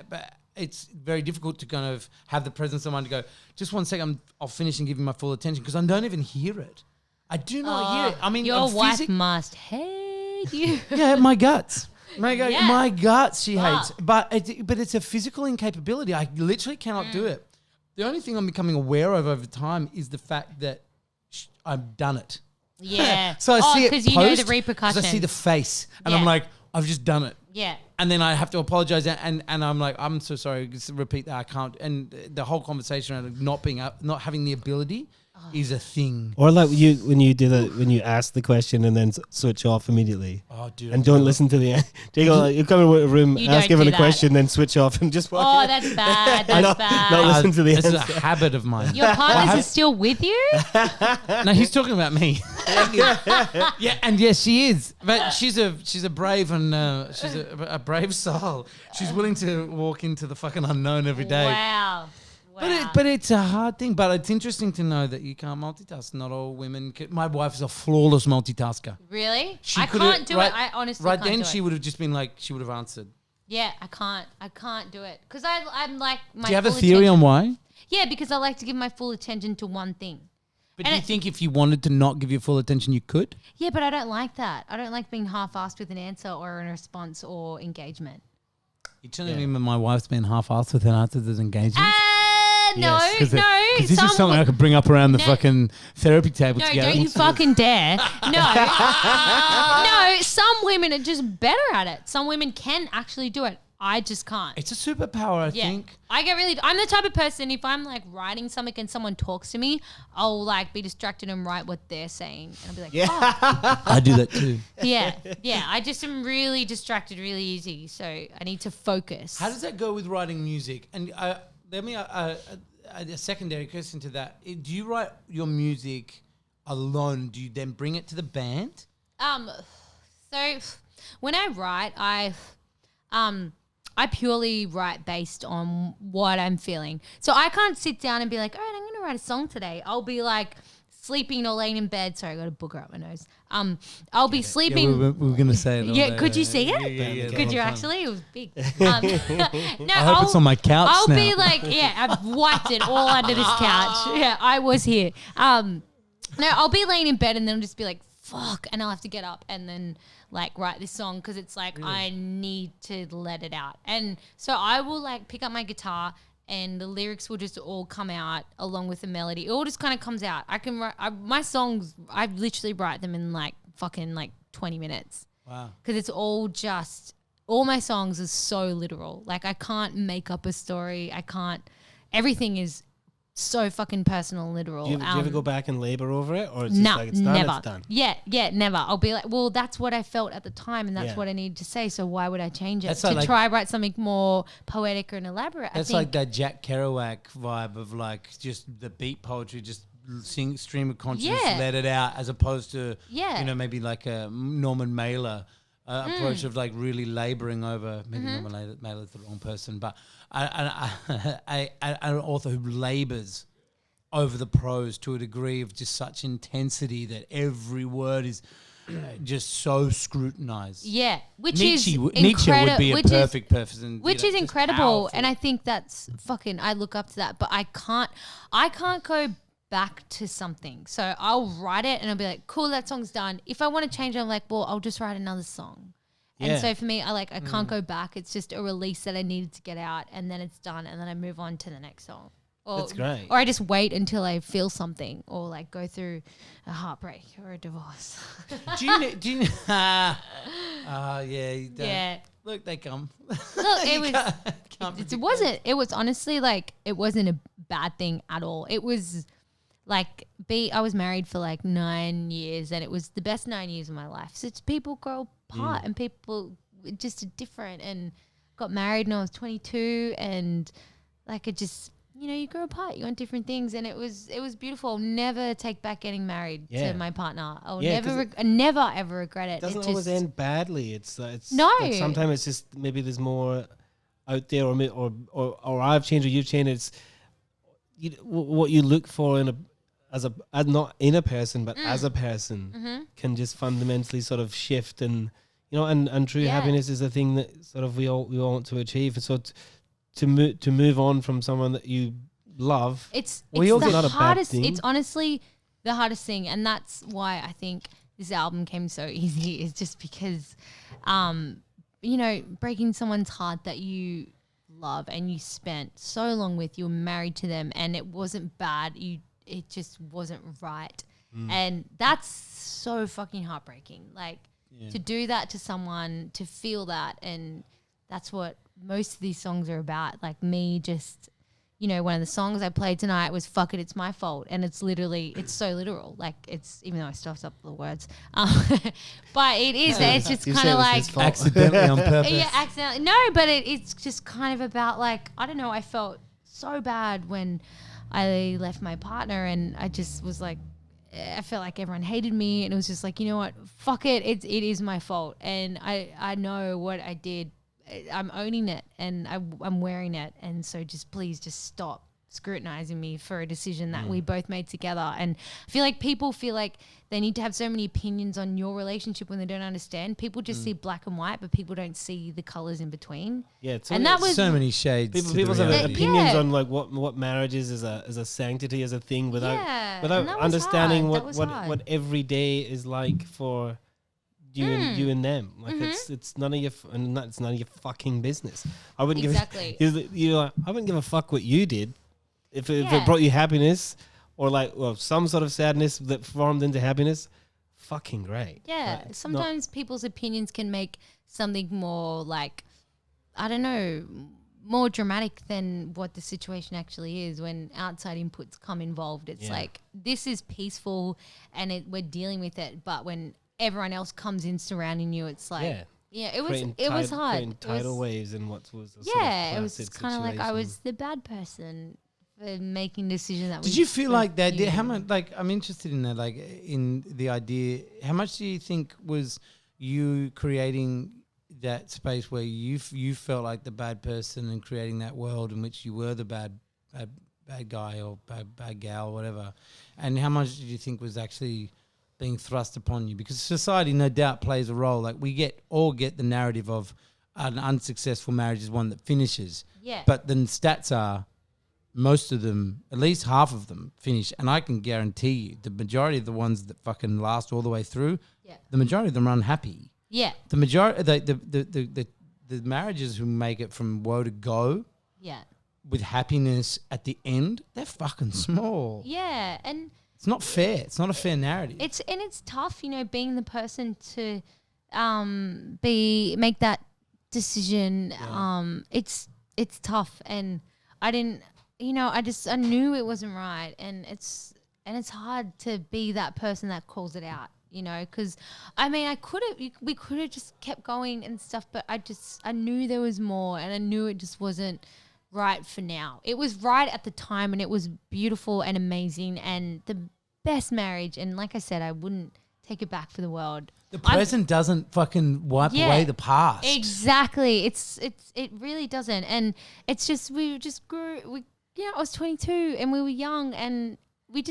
but it's very difficult to kind of have the presence of mind to go. Just 1 second, I'll finish and give you my full attention because I don't even hear it. I do not hear it. I mean, your wife physic- must hate you. yeah, my guts. Yeah. My guts she Fuck. hates. But it's a physical incapability. I literally cannot do it. The only thing I'm becoming aware of over time is the fact that I've done it. Yeah. So I see it because you know the post, 'cause repercussions. I see the face and I'm Yeah. like, I've just done it. Yeah. And then I have to apologize and I'm like, I'm so sorry. Just repeat that. I can't. And the whole conversation around not having the ability is a thing. Or like when you ask the question and then switch off immediately. Oh, dude. And don't listen to the end. You come in a room, You ask don't him do a that. question, then switch off and just walk. Oh, that's bad. That's bad. not listen to the This is a answer. habit of mine. Your partner is still with you? No, he's talking about me. Yeah, and yes, she is. But she's a brave and she's a brave soul. She's willing to walk into the fucking unknown every day. Wow. But it's a hard thing. But it's interesting to know that you can't multitask. Not all women can. My wife is a flawless multitasker. Really? She I could've- can't do right- it. I honestly Right can't then, do she it. would have just been like, she would have answered. Yeah, I can't. I can't do it. Because I'm like my Do you have a full theory attention. on why? Yeah, because I like to give my full attention to one thing. But And do you it- think if you wanted to not give your full attention, you could? Yeah, but I don't like that. I don't like being half-assed with an answer or a response or engagement. You're telling me my wife's been half-assed with her answers as engagement? No, Because no. this is something I could bring up around the fucking therapy table No, together. don't you fucking dare. No. No, some women are just better at it. Some women can actually do it. I just can't. It's a superpower, I Yeah. think. I'm the type of person, if I'm like writing something and someone talks to me, I'll like be distracted and write what they're saying. And I'll be like, oh. I do that too. Yeah. I just am really distracted really easy. So I need to focus. How does that go with writing music? And let me a secondary question to that. Do you write your music alone? Do you then bring it to the band? So when I write, I purely write based on what I'm feeling. So I can't sit down and be like, all right, I'm going to write a song today. I'll be like sleeping or laying in bed. Sorry, I got a booger up my nose. I'll be sleeping. we were going to say it. Yeah, could you see it? Yeah. Could you actually? It was big. No, I hope it's on my couch I'll now. be like, yeah, I've wiped it all under this couch. Yeah, I was here. No, I'll be laying in bed and then I'll just be like, fuck, and I'll have to get up and then like write this song because it's like I need to let it out. And so I will like pick up my guitar and the lyrics will just all come out along with the melody. It all just kind of comes out. I can write my songs. I literally write them in like fucking like 20 minutes. Wow. Because it's all just, all my songs are so literal. Like I can't make up a story. I can't, everything is so fucking personal and literal. Do you ever go back and labor over it, or it's just No, like it's done? never. It's done. Yeah, never. I'll be like, well, that's what I felt at the time, and that's Yeah. what I needed to say. So why would I change it That's to like- try write something more poetic and elaborate? That's I think, like that Jack Kerouac vibe of like just the beat poetry, just sing stream of consciousness, Yeah. let it out, as opposed to Yeah. you know, maybe like a Norman Mailer approach of like really laboring over. Maybe Norman Mailer's the wrong person, but an author who labors over the prose to a degree of just such intensity that every word is just so scrutinized. yeah, which Nietzsche is would incredible. be a perfect person, Which you know, is just incredible, powerful. and I think that's fucking. I look up to that, but I can't go back to something. So I'll write it, and I'll be like, "Cool, that song's done." If I want to change it, I'm like, "Well, I'll just write another song." Yeah. And so for me, I can't go back. It's just a release that I needed to get out, and then it's done, and then I move on to the next song. Or, That's great. Or I just wait until I feel something, or like go through a heartbreak or a divorce. Do you yeah, you don't. Yeah. Look, they come. Look, it was. It wasn't. It was honestly like it wasn't a bad thing at all. It was like I was married for like 9 years, and it was the best 9 years of my life. So it's people grow apart, and people just are different. And got married when I was 22, and like it just, you grow apart, you want different things, and it was beautiful. I'll never take back getting married to my partner. I'll never ever regret it. It doesn't always end badly. It's no. Like sometimes it's just maybe there's more out there, or I've changed or you've changed. It's what you look for in as not in a person, but as a person can just fundamentally sort of shift, and and true happiness is a thing that sort of we all want to achieve. And so to move on from someone that you love, it's the not hardest. A bad thing. It's honestly the hardest thing, and that's why I think this album came so easy. Is just because, breaking someone's heart that you love and you spent so long with, you were married to them, and it wasn't bad. It just wasn't right, and that's so fucking heartbreaking. Like to do that to someone, to feel that, and that's what most of these songs are about. Like me just, one of the songs I played tonight was "Fuck It, It's My Fault," and it's so literal. Like it's, even though I stuffed up the words, but it is. It's just kind of like accidentally on purpose. Yeah, accidentally. No, but it's just kind of about like, I don't know. I felt so bad when I left my partner, and I just was like, I felt like everyone hated me, and it was just like, you know what? Fuck it. It is my fault, and I know what I did. I'm owning it, and I'm wearing it, and so please stop scrutinizing me for a decision that we both made together. And I feel like people feel like they need to have so many opinions on your relationship when they don't understand. People just see black and white, but people don't see the colors in between. Yeah, and that was so many shades. People have opinions on like what marriage is as a sanctity, as a thing, without understanding what every day is like for you and them. Like it's none of your it's none of your fucking business. I wouldn't give I wouldn't give a fuck what you did if it brought you happiness, or some sort of sadness that formed into happiness. Fucking great. Yeah, sometimes people's opinions can make something more like, I don't know, more dramatic than what the situation actually is. When outside inputs come involved, it's like, this is peaceful and we're dealing with it, but when everyone else comes in surrounding you, it's like it was hard. Tidal waves and what was it was kind of like I was the bad person for making decisions that. Did you feel like that? How much? Like, I'm interested in that. Like, in the idea, how much do you think was you creating that space where you felt like the bad person and creating that world in which you were the bad guy or bad gal or whatever, and how much did you think was actually being thrust upon you? Because society no doubt plays a role. Like, we all get the narrative of an unsuccessful marriage is one that finishes. Yeah. But then stats are, most of them, at least half of them, finish. And I can guarantee you, the majority of the ones that fucking last all the way through, the majority of them are unhappy. Yeah. The majority, the marriages who make it from woe to go, with happiness at the end, they're fucking small. Yeah, and it's not fair. It's not a fair narrative. It's tough, being the person to make that decision. Yeah. It's tough, and I didn't. I knew it wasn't right, and it's hard to be that person that calls it out. Because we could have just kept going and stuff, but I knew there was more, and I knew it just wasn't right for now. It was right at the time, and it was beautiful and amazing and the best marriage. And like I said, I wouldn't take it back for the world. The present doesn't fucking wipe away the past. Exactly. It really doesn't. And it's just, we just grew. I was 22 and we were young, and we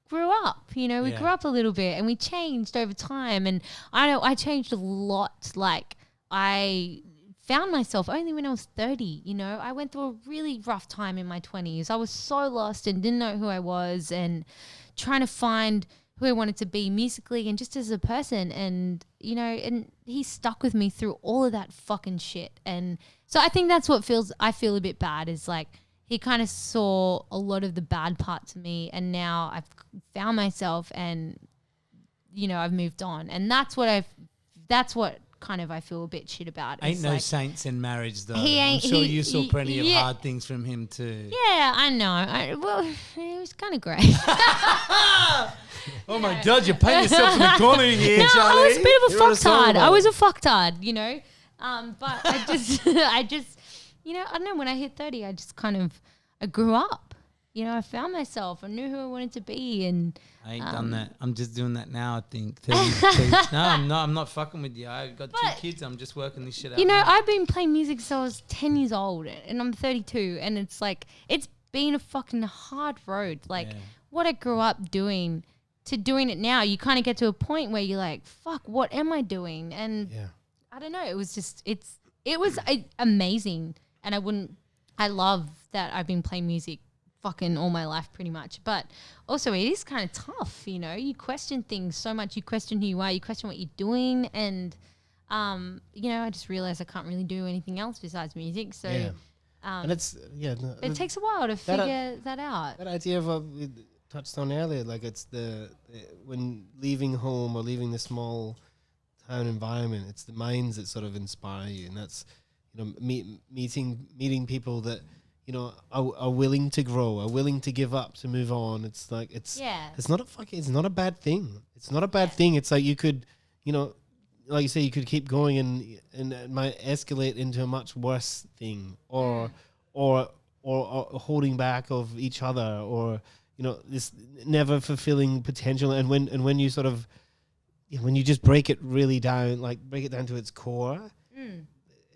grew up. We grew up a little bit, and we changed over time. And I know I changed a lot. Like, I found myself only when I was 30. I went through a really rough time in my 20s. I was so lost and didn't know who I was, and trying to find who I wanted to be musically and just as a person. And and he stuck with me through all of that fucking shit. And so I think that's what I feel a bit bad, is like, he kind of saw a lot of the bad parts of me, and now I've found myself, and I've moved on. And that's what kind of I feel a bit shit about. Ain't no saints in marriage, though. I'm sure you saw plenty of hard things from him too. Yeah, I know. It was kind of great. Oh my God, you're painting yourself in the corner here, no, Charlie. I was a bit of a fucktard. I was a fucktard, But I just you know, I don't know, when I hit 30, I just kind of, I grew up. You know, I found myself. I knew who I wanted to be, and I ain't done that. I'm just doing that now, I think. 30. No, I'm not fucking with you. I got 2 kids. I'm just working this shit out. You know, now. I've been playing music since I was 10 years old, and I'm 32, and it's like, it's been a fucking hard road. Like, what I grew up doing to doing it now, you kind of get to a point where you're like, fuck, what am I doing? And I don't know. It was just, it was amazing. And I love that I've been playing music fucking all my life pretty much. But also it is kind of tough, you know. You question things so much. You question who you are. You question what you're doing. And, you know, I just realized I can't really do anything else besides music. So, and it's, it takes a while to figure that out. That idea of what we touched on earlier, like it's the when leaving home or leaving the small town environment, it's the minds that sort of inspire you. And that's, you know, meeting people that, you know, are willing to grow, are willing to give up, to move on. It's like, it's not a bad thing. It's not a bad thing. It's like you could, you know, like you say, you could keep going and it might escalate into a much worse thing, or holding back of each other, or, you know, this never fulfilling potential. And when you sort of, when you just break it really down, like break it down to its core,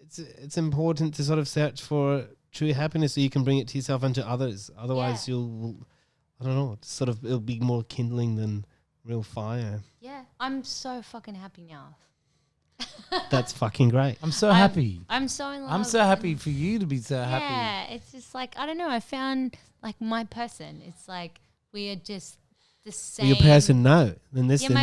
it's important to sort of search for true happiness so you can bring it to yourself and to others. Otherwise you'll, I don't know, sort of, it'll be more kindling than real fire. Yeah, I'm so fucking happy now. That's fucking great. I'm so happy. I'm so in love. I'm so happy for you to be so happy. Yeah, it's just like, I don't know, I found like my person. It's like we are just the same. Well, your person now in this new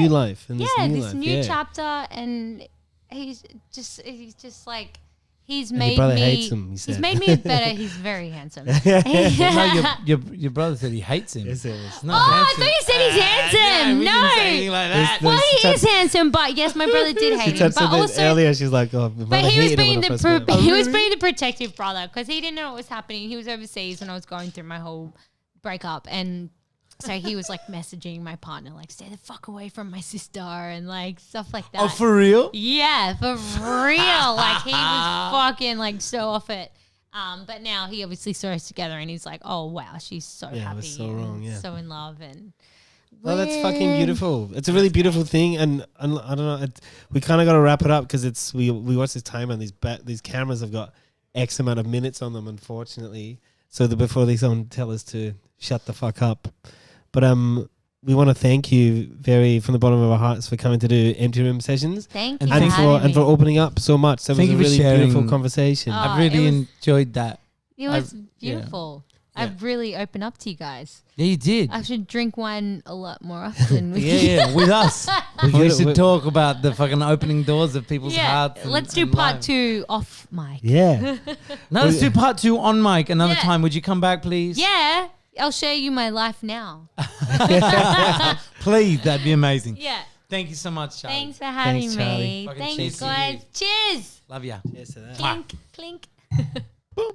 life. In this new life, chapter, and he's just like, he's and made your brother me. hates him, he said. He's made me better. He's very handsome. No, your brother said he hates him. Yes, it is. It's not I handsome. thought you said he's handsome. we No. didn't say anything like that. Well, he is handsome, but yes, my brother did hate him. But also, earlier, she's like, "Oh, but he was being the protective brother because he didn't know what was happening. He was overseas when I was going through my whole breakup, and so he was like messaging my partner, like, "Stay the fuck away from my sister," and like stuff like that. Oh, for real? Yeah, for real. Like he was fucking like so off it. But now he obviously saw us together, and he's like, "Oh wow, she's so happy, it was so wrong, so in love." And well, that's fucking beautiful. It's a really beautiful thing, and I don't know. We kind of got to wrap it up because we watch this time, and these cameras have got X amount of minutes on them, unfortunately. So that before they tell us to shut the fuck up. But we want to thank you from the bottom of our hearts for coming to do Empty Room Sessions. Thank you and for opening up so much. That was a really beautiful conversation. I really enjoyed that. It was beautiful. I've really opened up to you guys. Yeah, you did. I should drink wine a lot more often. With us. we should talk about the fucking opening doors of people's hearts. Let's do part 2 off mic. Yeah. No, let's do part 2 on mic another time. Would you come back, please? Yeah. I'll show you my life now. Please, that'd be amazing. Yeah. Thank you so much, Charlie. Thanks for having me. Fucking Thanks, cheers to guys. you. Cheers. Love ya. Cheers to that. Clink, clink. Boom.